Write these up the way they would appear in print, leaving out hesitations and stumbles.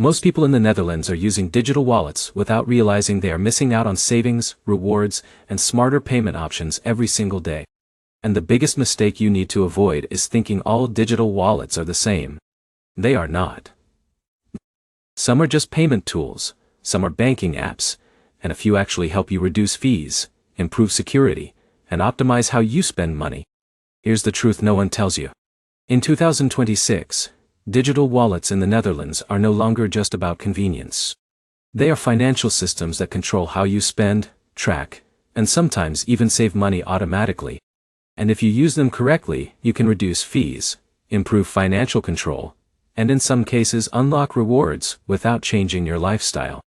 Most people in the Netherlands are using digital wallets without realizing they are missing out on savings, rewards, and smarter payment options every single day. And the biggest mistake you need to avoid is thinking all digital wallets are the same. They are not. Some are just payment tools, some are banking apps, and a few actually help you reduce fees, improve security, and optimize how you spend money. Here's the truth no one tells you. In 2026, digital wallets in the Netherlands are no longer just about convenience. They are financial systems that control how you spend, track, and sometimes even save money automatically. And if you use them correctly, you can reduce fees, improve financial control, and in some cases unlock rewards without changing your lifestyle.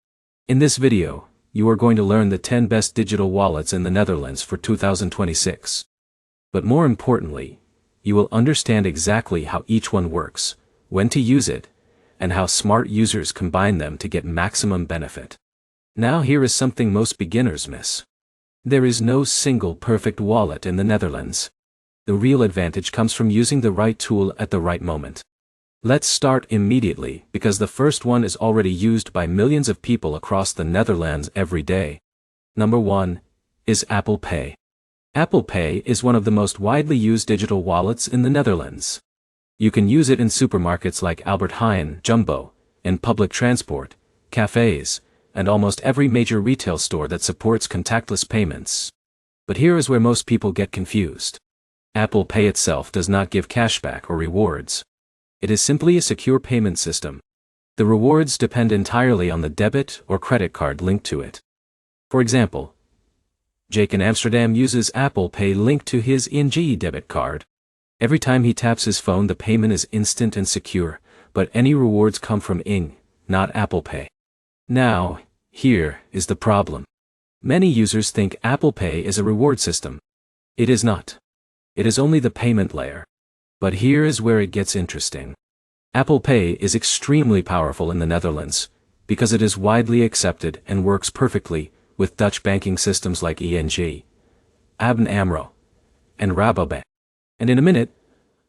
In this video, you are going to learn the 10 best digital wallets in the Netherlands for 2026. But more importantly, you will understand exactly how each one works, when to use it, and how smart users combine them to get maximum benefit. Now here is something most beginners miss. There is no single perfect wallet in the Netherlands. The real advantage comes from using the right tool at the right moment. Let's start immediately because the first one is already used by millions of people across the Netherlands every day. Number 1 is Apple Pay. Apple Pay is one of the most widely used digital wallets in the Netherlands. You can use it in supermarkets like Albert Heijn, Jumbo, in public transport, cafes, and almost every major retail store that supports contactless payments. But here is where most people get confused. Apple Pay itself does not give cashback or rewards. It is simply a secure payment system. The rewards depend entirely on the debit or credit card linked to it. For example, Jake in Amsterdam uses Apple Pay linked to his ING debit card. Every time he taps his phone, the payment is instant and secure, but any rewards come from ING, not Apple Pay. Now, here is the problem. Many users think Apple Pay is a reward system. It is not. It is only the payment layer. But here is where it gets interesting. Apple Pay is extremely powerful in the Netherlands because it is widely accepted and works perfectly with Dutch banking systems like ING, ABN AMRO, and Rabobank. And in a minute,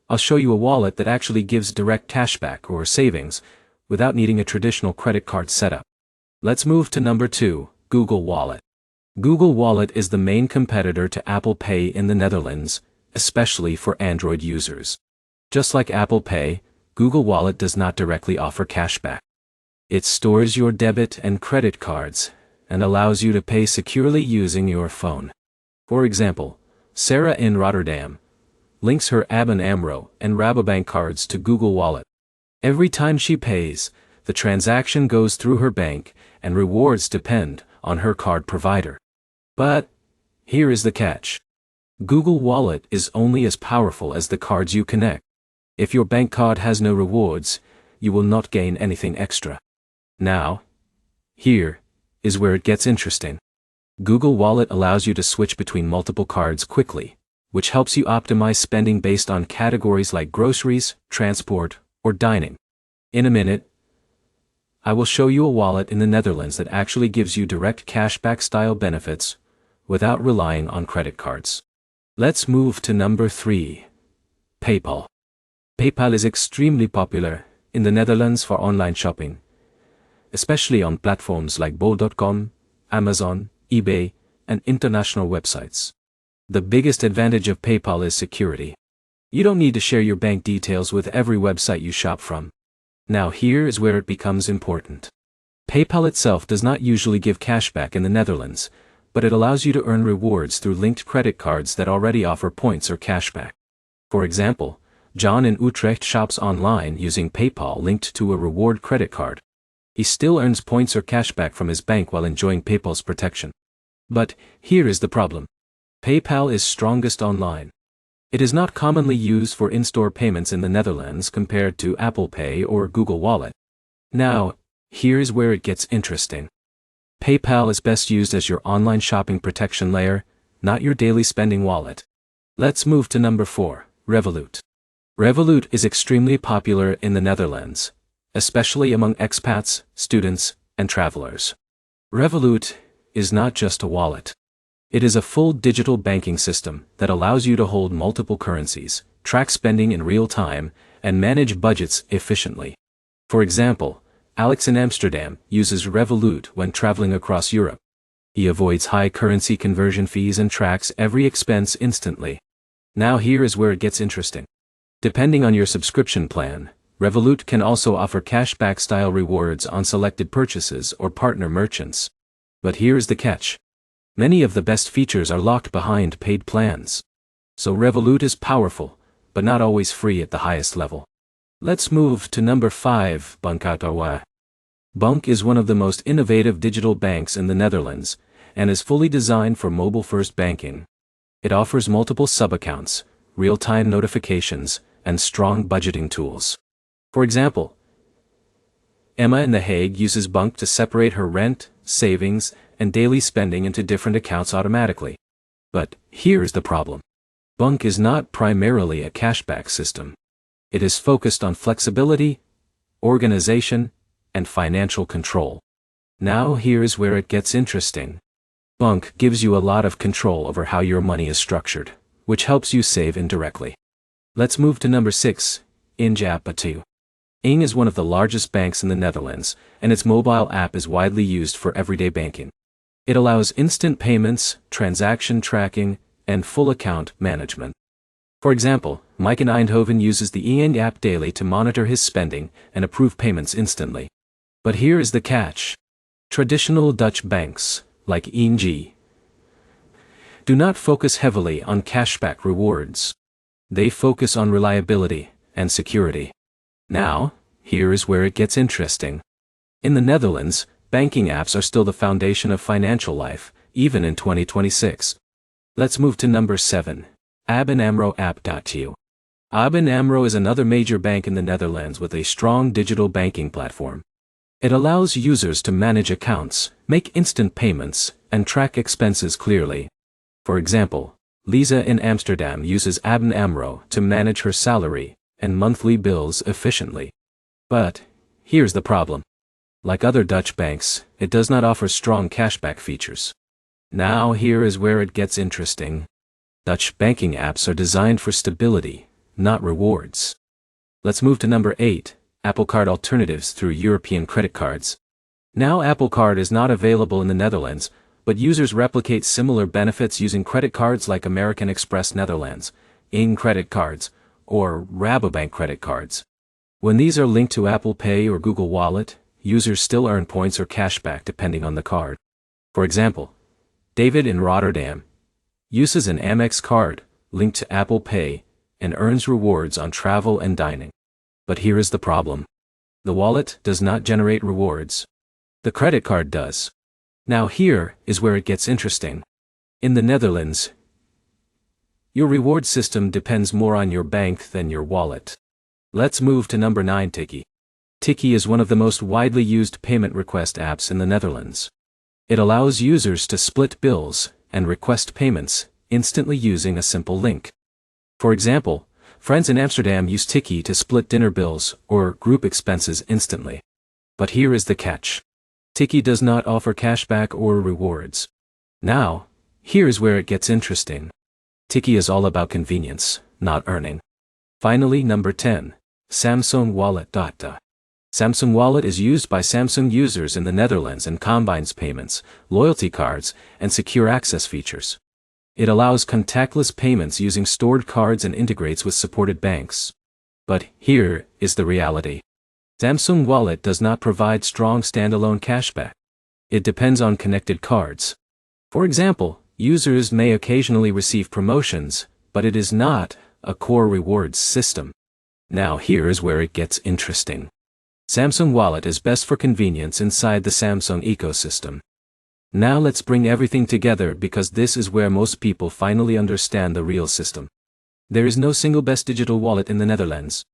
I'll show you a wallet that actually gives direct cashback or savings without needing a traditional credit card setup. Let's move to number 2, Google Wallet. Google Wallet is the main competitor to Apple Pay in the Netherlands, especially for Android users. Just like Apple Pay, Google Wallet does not directly offer cashback. It stores your debit and credit cards and allows you to pay securely using your phone. For example, Sarah in Rotterdam links her ABN AMRO and Rabobank cards to Google Wallet. Every time she pays, the transaction goes through her bank and rewards depend on her card provider. But here is the catch. Google Wallet is only as powerful as the cards you connect. If your bank card has no rewards, you will not gain anything extra. Now, here is where it gets interesting. Google Wallet allows you to switch between multiple cards quickly, which helps you optimize spending based on categories like groceries, transport, or dining. In a minute, I will show you a wallet in the Netherlands that actually gives you direct cashback style benefits without relying on credit cards. Let's move to number 3, PayPal. PayPal is extremely popular in the Netherlands for online shopping, especially on platforms like bol.com, Amazon, eBay, and international websites. The biggest advantage of PayPal is security. You don't need to share your bank details with every website you shop from. Now here is where it becomes important. PayPal itself does not usually give cashback in the Netherlands, but it allows you to earn rewards through linked credit cards that already offer points or cashback. For example, John in Utrecht shops online using PayPal linked to a reward credit card. He still earns points or cashback from his bank while enjoying PayPal's protection. But here is the problem. PayPal is strongest online. It is not commonly used for in-store payments in the Netherlands compared to Apple Pay or Google Wallet. Now, here is where it gets interesting. PayPal is best used as your online shopping protection layer, not your daily spending wallet. Let's move to number 4, Revolut. Revolut is extremely popular in the Netherlands, especially among expats, students, and travelers. Revolut is not just a wallet. It is a full digital banking system that allows you to hold multiple currencies, track spending in real time, and manage budgets efficiently. For example, Alex in Amsterdam uses Revolut when traveling across Europe. He avoids high currency conversion fees and tracks every expense instantly. Now here is where it gets interesting. Depending on your subscription plan, Revolut can also offer cashback-style rewards on selected purchases or partner merchants. But here's the catch. Many of the best features are locked behind paid plans. So Revolut is powerful, but not always free at the highest level. Let's move to number 5, Bank. Bank is one of the most innovative digital banks in the Netherlands, and is fully designed for mobile-first banking. It offers multiple sub-accounts, real-time notifications, and strong budgeting tools. For example, Emma in The Hague uses Bank to separate her rent, savings, and daily spending into different accounts automatically. But here's the problem. Bank is not primarily a cashback system. It is focused on flexibility, organization, and financial control. Now here's where it gets interesting. Bank gives you a lot of control over how your money is structured, which helps you save indirectly. Let's move to number 6, ING app 2. ING is one of the largest banks in the Netherlands, and its mobile app is widely used for everyday banking. It allows instant payments, transaction tracking, and full account management. For example, Mike in Eindhoven uses the ING app daily to monitor his spending and approve payments instantly. But here is the catch. Traditional Dutch banks, like ING, do not focus heavily on cashback rewards. They focus on reliability and security. Now, here is where it gets interesting. In the Netherlands, banking apps are still the foundation of financial life, even in 2026. Let's move to number 7, ABN AMRO app.to. ABN AMRO is another major bank in the Netherlands with a strong digital banking platform. It allows users to manage accounts, make instant payments, and track expenses clearly. For example, Lisa in Amsterdam uses ABN AMRO to manage her salary and monthly bills efficiently. But here's the problem. Like other Dutch banks, it does not offer strong cashback features. Now here is where it gets interesting. Dutch banking apps are designed for stability, not rewards. Let's move to number 8, Apple Card alternatives through European credit cards. Now Apple Card is not available in the Netherlands, but users replicate similar benefits using credit cards like American Express Netherlands, ING credit cards, or Rabobank credit cards. When these are linked to Apple Pay or Google Wallet, users still earn points or cashback depending on the card. For example, David in Rotterdam uses an Amex card linked to Apple Pay and earns rewards on travel and dining. But here is the problem. The wallet does not generate rewards. The credit card does. Now here is where it gets interesting. In the Netherlands, your reward system depends more on your bank than your wallet. Let's move to number 9, Tikkie. Tikkie is one of the most widely used payment request apps in the Netherlands. It allows users to split bills and request payments instantly using a simple link. For example, friends in Amsterdam use Tikkie to split dinner bills or group expenses instantly. But here is the catch. Tikkie does not offer cashback or rewards. Now, here is where it gets interesting. Tikkie is all about convenience, not earning. Finally, number 10, Samsung Wallet. Samsung Wallet is used by Samsung users in the Netherlands and combines payments, loyalty cards, and secure access features. It allows contactless payments using stored cards and integrates with supported banks. But here is the reality. Samsung Wallet does not provide strong standalone cashback. It depends on connected cards. For example, users may occasionally receive promotions, but it is not a core rewards system. Now here is where it gets interesting. Samsung Wallet is best for convenience inside the Samsung ecosystem. Now let's bring everything together because this is where most people finally understand the real system. There is no single best digital wallet in the Netherlands.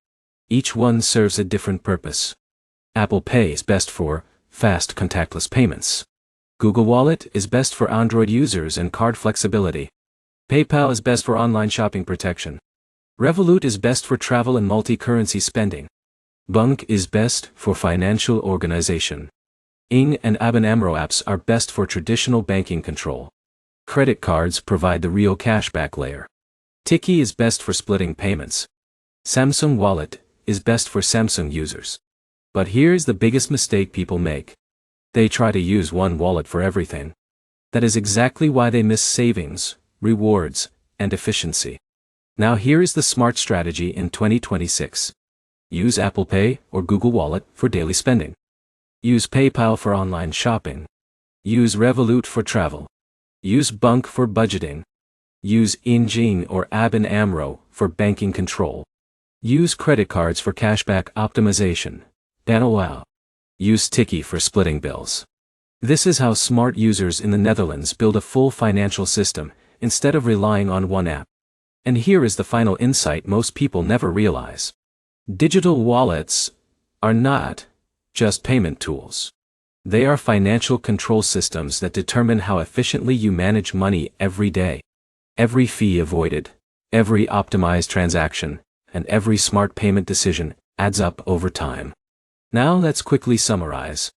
Each one serves a different purpose. Apple Pay is best for fast contactless payments. Google Wallet is best for Android users and card flexibility. PayPal is best for online shopping protection. Revolut is best for travel and multi-currency spending. Bank is best for financial organization. ING and ABN AMRO apps are best for traditional banking control. Credit cards provide the real cashback layer. Tikkie is best for splitting payments. Samsung Wallet is best for Samsung users. But here's the biggest mistake people make. They try to use one wallet for everything. That is exactly why they miss savings, rewards, and efficiency. Now here is the smart strategy in 2026. Use Apple Pay or Google Wallet for daily spending. Use PayPal for online shopping. Use Revolut for travel. Use Bunk for budgeting. Use Engine or ABN AMRO for banking control. Use credit cards for cashback optimization. Wow. Use Tikkie for splitting bills. This is how smart users in the Netherlands build a full financial system, instead of relying on one app. And here is the final insight most people never realize. Digital wallets are not just payment tools. They are financial control systems that determine how efficiently you manage money every day. Every fee avoided, every optimized transaction, and every smart payment decision adds up over time. Now let's quickly summarize.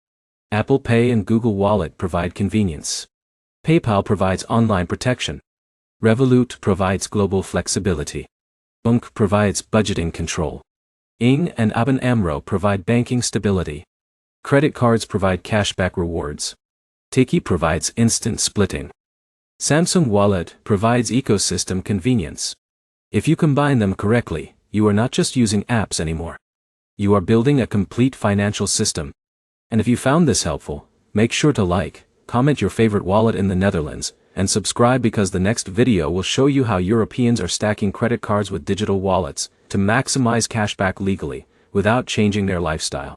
Apple Pay and Google Wallet provide convenience. PayPal provides online protection. Revolut provides global flexibility. Bunk provides budgeting control. ING and ABN AMRO provide banking stability. Credit cards provide cashback rewards. Tikkie provides instant splitting. Samsung Wallet provides ecosystem convenience. If you combine them correctly, you are not just using apps anymore. You are building a complete financial system. And if you found this helpful, make sure to like, comment your favorite wallet in the Netherlands, and subscribe because the next video will show you how Europeans are stacking credit cards with digital wallets to maximize cashback legally, without changing their lifestyle.